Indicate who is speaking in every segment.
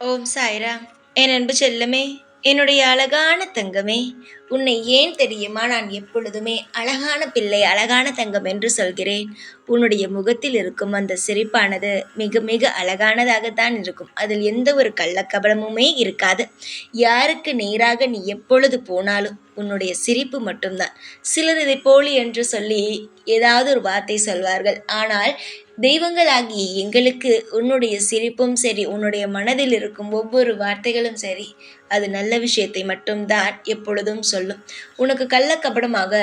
Speaker 1: ஓம் சாய்ராம். என் அன்பு செல்லமே, என்னுடைய அழகான தங்கமே, உன்னை ஏன் தெரியுமா நான் எப்பொழுதுமே அழகான பிள்ளை, அழகான தங்கம் என்று சொல்கிறேன். உன்னுடைய முகத்தில் இருக்கும் அந்த சிரிப்பானது மிக மிக அழகானதாகத்தான் இருக்கும். அதில் எந்த ஒரு கள்ளக்கபடமுமே இருக்காது. யாருக்கு நேராக நீ எப்பொழுது போனாலும் உன்னுடைய சிரிப்பு மட்டும்தான். சிலர் இதை போலி என்று சொல்லி ஏதாவது ஒரு வார்த்தை சொல்வார்கள். ஆனால் தெய்வங்களாகிய எங்களுக்கு உன்னுடைய சிரிப்பும் சரி, உன்னுடைய மனதில் இருக்கும் ஒவ்வொரு வார்த்தைகளும் சரி, அது நல்ல விஷயத்தை மட்டும்தான் எப்பொழுதும் சொல்லும். உனக்கு கள்ளக்கபடமாக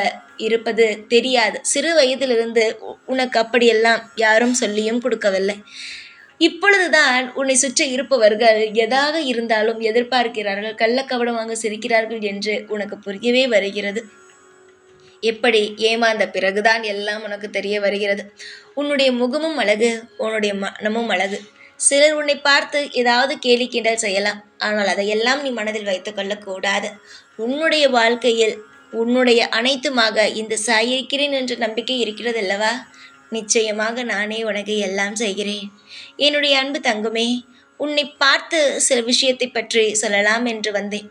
Speaker 1: இருப்பது தெரியாது. சிறு வயதிலிருந்து உனக்கு அப்படியெல்லாம் யாரும் சொல்லியும் கொடுக்கவில்லை. இப்பொழுதுதான் உன்னை சுற்றி இருப்பவர்கள் எதாக இருந்தாலும் எதிர்பார்க்கிறார்கள், கள்ளக்கபடமாக சிரிக்கிறார்கள் என்று உனக்கு புரியவே வருகிறது. எப்படி ஏமாந்த பிறகுதான் எல்லாம் உனக்கு தெரிய வருகிறது. உன்னுடைய முகமும் அழகு, உன்னுடைய மனமும் அழகு. சிலர் உன்னை பார்த்து ஏதாவது கேலி கிண்டல் செய்யலாம். ஆனால் அதையெல்லாம் நீ மனதில் வைத்துக் கொள்ளக்கூடாது. உன்னுடைய வாழ்க்கையில் உன்னுடைய அனைத்துமாக இந்த சாய் இருக்கிறேன் என்ற நம்பிக்கை இருக்கிறது அல்லவா? நிச்சயமாக நானே உனக்கு எல்லாம் செய்கிறேன். என்னுடைய அன்பு தங்கமே, உன்னை பார்த்து சில விஷயத்தை பற்றி சொல்லலாம் என்று வந்தேன்.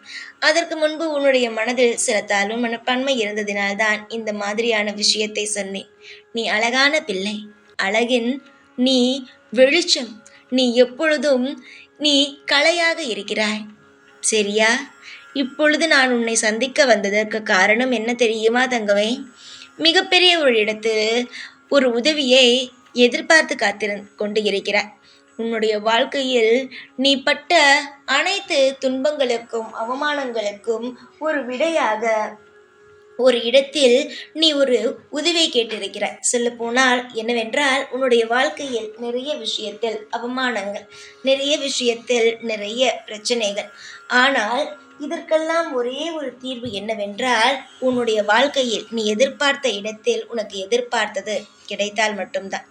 Speaker 1: அதற்கு முன்பு உன்னுடைய மனதில் சில தாழ்வு மனப்பான்மை இருந்ததினால்தான் இந்த மாதிரியான விஷயத்தை சொன்னேன். நீ அழகான பிள்ளை, அழகின் நீ வெளிச்சம். நீ எப்பொழுதும் நீ கலையாக இருக்கிறாய், சரியா? இப்பொழுது நான் உன்னை சந்திக்க வந்ததற்கு காரணம் என்ன தெரியுமா தங்கமே? மிகப்பெரிய ஒரு இடத்தில் ஒரு உதவியை எதிர்பார்த்து கொண்டு இருக்கிறாய். உன்னுடைய வாழ்க்கையில் நீ பட்ட அனைத்து துன்பங்களுக்கும் அவமானங்களுக்கும் ஒரு விடையாக ஒரு இடத்தில் நீ ஒரு உதவியை கேட்டிருக்கிறாய். சொல்ல போனால் என்னவென்றால், உன்னுடைய வாழ்க்கையில் நிறைய விஷயத்தில் அவமானங்கள், நிறைய விஷயத்தில் நிறைய பிரச்சனைகள். ஆனால் இதற்கெல்லாம் ஒரே ஒரு தீர்வு என்னவென்றால், உன்னுடைய வாழ்க்கையில் நீ எதிர்பார்த்த இடத்தில் உனக்கு எதிர்பார்த்தது கிடைத்தால் மட்டும்தான்.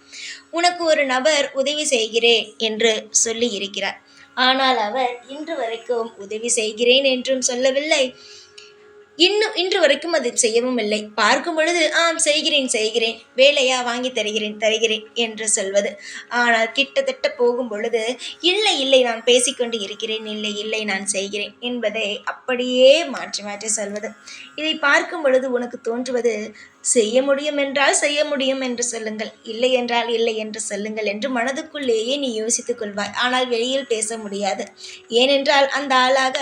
Speaker 1: உனக்கு ஒரு நபர் உதவி செய்கிறேன் என்று சொல்லி இருக்கிறார். ஆனால் அவர் இன்று வரைக்கும் உதவி செய்கிறேன் என்றும் சொல்லவில்லை, இன்று வரைக்கும் அதை செய்யவும் இல்லை. பார்க்கும் பொழுது செய்கிறேன், வேலையா வாங்கி தருகிறேன் என்று சொல்வது. ஆனால் கிட்டத்தட்ட போகும் பொழுது இல்லை நான் பேசிக்கொண்டு இருக்கிறேன், இல்லை நான் செய்கிறேன் என்பதை அப்படியே மாற்றி மாற்றி சொல்வது. இதை பார்க்கும் பொழுது உனக்கு தோன்றுவது, செய்ய முடியும் என்றால் செய்ய முடியும் என்று சொல்லுங்கள், இல்லை என்றால் இல்லை என்று சொல்லுங்கள் என்று மனதுக்குள்ளேயே நீ யோசித்துக் கொள்வாய். ஆனால் வெளியில் பேச முடியாது. ஏனென்றால் அந்த ஆளாக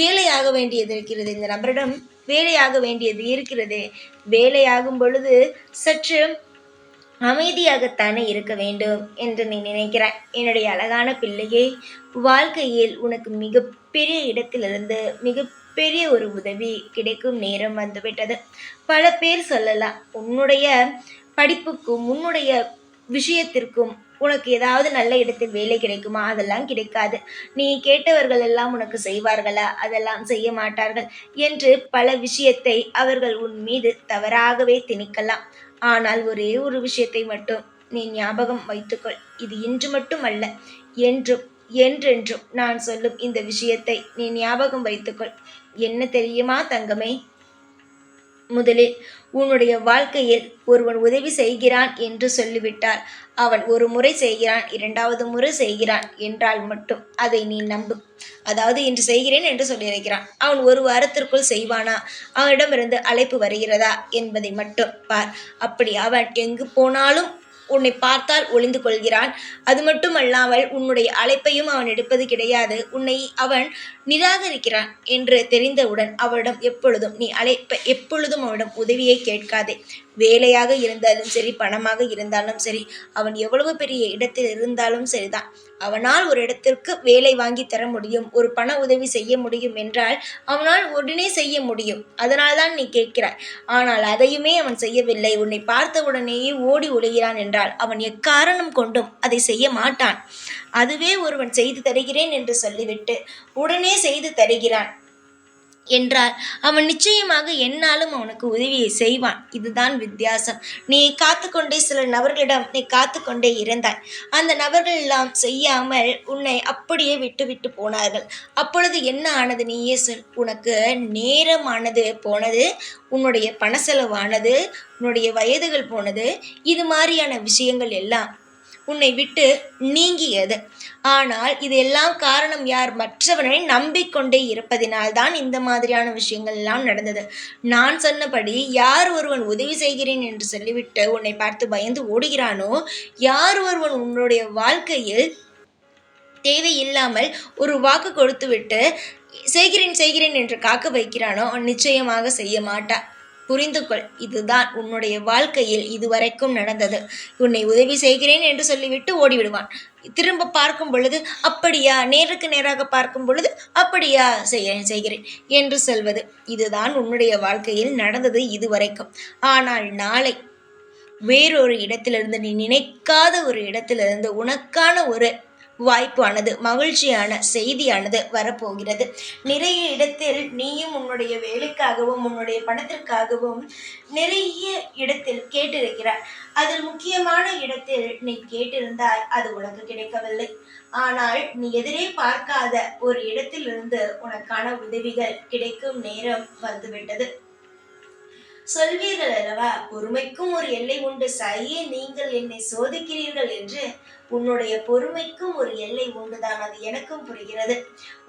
Speaker 1: வேலையாக வேண்டியது இருக்கிறது. இந்த நபரிடம் வேலையாக வேண்டியது இருக்கிறது. வேலையாகும் பொழுது சற்று அமைதியாகத்தானே இருக்க வேண்டும் என்று நீ நினைக்கிறாய். என்னுடைய அழகான பிள்ளையே, வாழ்க்கையில் உனக்கு மிகப்பெரிய இடத்திலிருந்து மிகப்பெரிய ஒரு உதவி கிடைக்கும் நேரம் வந்துவிட்டது. பல பேர் சொல்லலாம், உன்னுடைய படிப்புக்கும் உன்னுடைய விஷயத்திற்கும் உனக்கு ஏதாவது நல்ல இடத்தில் வேலை கிடைக்குமா? அதெல்லாம் கிடைக்காது. நீ கேட்டவர்கள் எல்லாம் உனக்கு செய்வார்களா? அதெல்லாம் செய்ய மாட்டார்கள் என்று பல விஷயத்தை அவர்கள் உன் மீது தவறாகவே திணிக்கலாம். ஆனால் ஒரே ஒரு விஷயத்தை மட்டும் நீ ஞாபகம் வைத்துக்கொள். இது இன்று மட்டும் அல்ல, என்றென்றும் நான் சொல்லும் இந்த விஷயத்தை நீ ஞாபகம் வைத்துக்கொள். என்ன தெரியுமா தங்கமே? முதலில் உன்னுடைய வாழ்க்கையில் ஒருவன் உதவி செய்கிறான் என்று சொல்லிவிட்டால், அவன் ஒரு முறை செய்கிறான், இரண்டாவது முறை செய்கிறான் என்றால் மட்டும் அதை நீ நம்பு. அதாவது இன்று செய்கிறேன் என்று சொல்லியிருக்கிறான், அவன் ஒரு வாரத்திற்குள் செய்வானா? அவனிடமிருந்து அழைப்பு வருகிறதா என்பதை மட்டும் பார். அப்படி அவன் எங்கு போனாலும் உன்னை பார்த்தால் ஒளிந்து கொள்கிறான். அது மட்டுமல்லாமல் உன்னுடைய அழைப்பையும் அவன் எடுப்பது கிடையாது. உன்னை அவன் நிராகரிக்கிறான் என்று தெரிந்தவுடன் அவனிடம் எப்பொழுதும் அவனிடம் உதவியை கேட்காதே. வேலையாக இருந்தாலும் சரி, பணமாக இருந்தாலும் சரி, அவன் எவ்வளவு பெரிய இடத்தில் இருந்தாலும் சரிதான். அவனால் ஒரு இடத்திற்கு வேலை வாங்கி தர முடியும், ஒரு பண உதவி செய்ய முடியும் என்றால் அவனால் உடனே செய்ய முடியும். அதனால்தான் நீ கேட்கிறாய். ஆனால் அதையுமே அவன் செய்யவில்லை. உன்னை பார்த்த உடனேயே ஓடி ஒளிகிறான் என்றால் அவன் எக்காரணம் கொண்டும் அதை செய்ய மாட்டான். அதுவே ஒருவன் செய்து தருகிறேன் என்று சொல்லிவிட்டு உடனே செய்து தருகிறான் என்றால் அவன் நிச்சயமாக எந்நாளும் அவனுக்கு உதவியை செய்வான். இதுதான் வித்தியாசம். நீ காத்துக்கொண்டே சில நபர்களிடம் நீ காத்துக்கொண்டே இருந்தாய். அந்த நபர்கள் எல்லாம் செய்யாமல் உன்னை அப்படியே விட்டு போனார்கள். அப்பொழுது என்ன ஆனது? நீயே சொல். உனக்கு நேரமானது போனது, உன்னுடைய பண செலவானது, உன்னுடைய வயதுகள் போனது. இது மாதிரியான விஷயங்கள் எல்லாம் உன்னை விட்டு நீங்கியது. ஆனால் இதெல்லாம் காரணம் யார்? மற்றவனை நம்பிக்கொண்டே இருப்பதினால்தான் இந்த மாதிரியான விஷயங்கள் எல்லாம் நடந்தது. நான் சொன்னபடி யார் ஒருவன் உதவி செய்கிறேன் என்று சொல்லிவிட்டு உன்னை பார்த்து பயந்து ஓடுகிறானோ, யார் ஒருவன் உன்னுடைய வாழ்க்கையில் தேவையில்லாமல் ஒரு வாக்கு கொடுத்துவிட்டு செய்கிறேன் செய்கிறேன் என்று காக்க வைக்கிறானோ, அவன் நிச்சயமாக செய்ய மாட்டான். புரிந்து கொள். இதுதான் உன்னுடைய வாழ்க்கையில் இதுவரைக்கும் நடந்தது. உன்னை உதவி செய்கிறேன் என்று சொல்லிவிட்டு ஓடிவிடுவான். திரும்ப பார்க்கும் பொழுது அப்படியா, நேருக்கு நேராக பார்க்கும் பொழுது அப்படியா, செய்கிறேன் என்று சொல்வது. இதுதான் உன்னுடைய வாழ்க்கையில் நடந்தது இதுவரைக்கும். ஆனால் நாளை வேறொரு இடத்திலிருந்து, நீ நினைக்காத ஒரு இடத்திலிருந்து உனக்கான ஒரு வாய்ப்பானது, மகிழ்ச்சியான செய்தியானது வரப்போகிறது. நிறைய இடத்தில் நீயும் உன்னுடைய வேலைக்காகவும் உன்னுடைய பணத்திற்காகவும் நிறைய இடத்தில் கேட்டிருக்கிறாய். அதில் முக்கியமான இடத்தில் நீ கேட்டிருந்தாய், அது உனக்கு கிடைக்கவில்லை. ஆனால் நீ எதிரே பார்க்காத ஒரு இடத்திலிருந்து உனக்கான உதவிகள் கிடைக்கும் நேரம் வந்துவிட்டது. சொல்வீர்கள் அல்லவா, பொறுமைக்கும் ஒரு எல்லை உண்டு சாயே, நீங்கள் என்னை சோதிக்கிறீர்கள் என்று. உன்னுடைய பொறுமைக்கும் ஒரு எல்லை உண்டுதான், அது எனக்கும் புரிகிறது.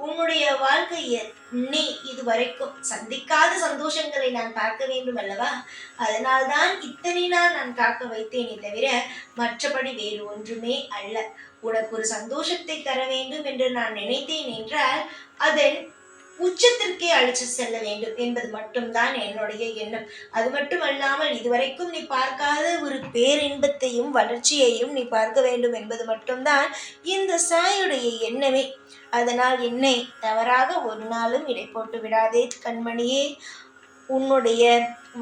Speaker 1: உன்னுடைய வாழ்க்கையில் நீ இதுவரைக்கும் சந்திக்காத சந்தோஷங்களை நான் பார்க்க வேண்டும் அல்லவா, அதனால்தான் இத்தனை நாள் நான் காக்க வைத்தேனே தவிர மற்றபடி வேறு ஒன்றுமே அல்ல. உனக்கு ஒரு சந்தோஷத்தை தர வேண்டும் என்று நான் நினைத்தேன் என்றால் அதன் உச்சத்திற்கே அழைச்சு செல்ல வேண்டும் என்பது மட்டும்தான் என்னுடைய எண்ணம். அது மட்டுமல்லாமல் இதுவரைக்கும் நீ பார்க்காத ஒரு பேரின்பத்தையும் வளர்ச்சியையும் நீ பார்க்க வேண்டும் என்பது மட்டும்தான் இந்த சாயுடைய எண்ணமே. அதனால் என்னை தவறாக ஒரு நாளும் இடை போட்டு விடாதே கண்மணியே. உன்னுடைய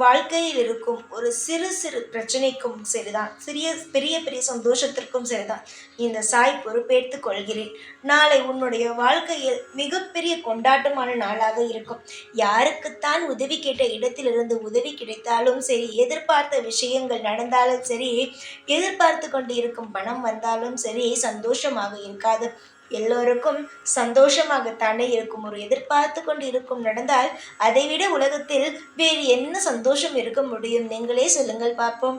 Speaker 1: வாழ்க்கையில் இருக்கும் ஒரு சிறு சிறு பிரச்சனைக்கும் சரிதான், பெரிய பெரிய சந்தோஷத்திற்கும் சரிதான், இந்த சாய் பொறுப்பேற்றுக் கொள்கிறேன். நாளை உன்னுடைய வாழ்க்கையில் மிகப்பெரிய கொண்டாட்டமான நாளாக இருக்கும். யாருக்குத்தான் உதவி கேட்ட இடத்திலிருந்து உதவி கிடைத்தாலும் சரி, எதிர்பார்த்த விஷயங்கள் நடந்தாலும் சரி, எதிர்பார்த்து கொண்டு இருக்கும் பணம் வந்தாலும் சரி, சந்தோஷமாக இருக்காது. எல்லோருக்கும் சந்தோஷமாகத்தானே இருக்கும். ஒரு எதிர்பார்த்து கொண்டு இருக்கும் நடந்தால் அதைவிட உலகத்தில் வேறு என்ன சந்தோஷம் இருக்க முடியும்? நீங்களே சொல்லுங்கள் பார்ப்போம்.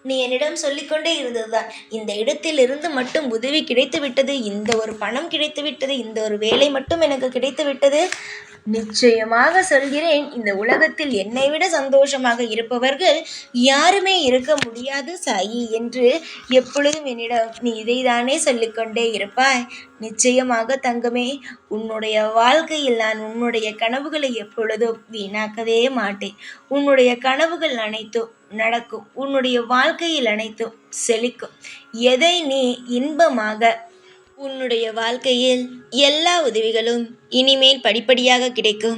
Speaker 1: நீ என்னிடம் சொல்லிக்கொண்டே இருந்ததுதான், இந்த இடத்தில் இருந்து மட்டும் உதவி கிடைத்து விட்டது, இந்த ஒரு பணம் கிடைத்து விட்டது, இந்த ஒரு வேலை மட்டும் எனக்கு கிடைத்து விட்டது. நிச்சயமாக சொல்கிறேன், இந்த உலகத்தில் என்னை விட சந்தோஷமாக இருப்பவர்கள் யாருமே இருக்க முடியாது சாயி என்று எப்பொழுதும் என்னிடம் நீ இதைதானே சொல்லிக்கொண்டே இருப்பாய். நிச்சயமாக தங்கமே, உன்னுடைய வாழ்க்கையில் நான் உன்னுடைய கனவுகளை எப்பொழுதும் வீணாக்கவே மாட்டேன். உன்னுடைய கனவுகள் அனைத்தும் நடக்கும். உன்னுடைய வாழ்க்கையில் அனைத்தும் செழிக்கும். எதை நீ இன்பமாக, உன்னுடைய வாழ்க்கையில் எல்லா உதவிகளும் இனிமேல் படிப்படியாக கிடைக்கும்.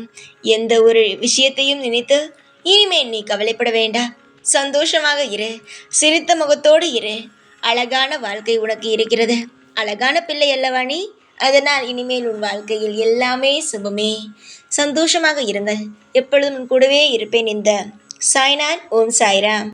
Speaker 1: எந்த ஒரு விஷயத்தையும் நினைத்து இனிமேல் நீ கவலைப்பட வேண்டாம். சந்தோஷமாக இரு, சிரித்த முகத்தோடு இரு. அழகான வாழ்க்கை உனக்கு இருக்கிறது. அழகான பிள்ளை அல்லவா நீ? அதனால் இனிமேல் உன் வாழ்க்கையில் எல்லாமே சுபமே. சந்தோஷமாக இருங்கள். எப்பொழுதும் உன் கூடவே இருப்பேன். இந்த சாய்நாத். ஓம் சாய்ராம்.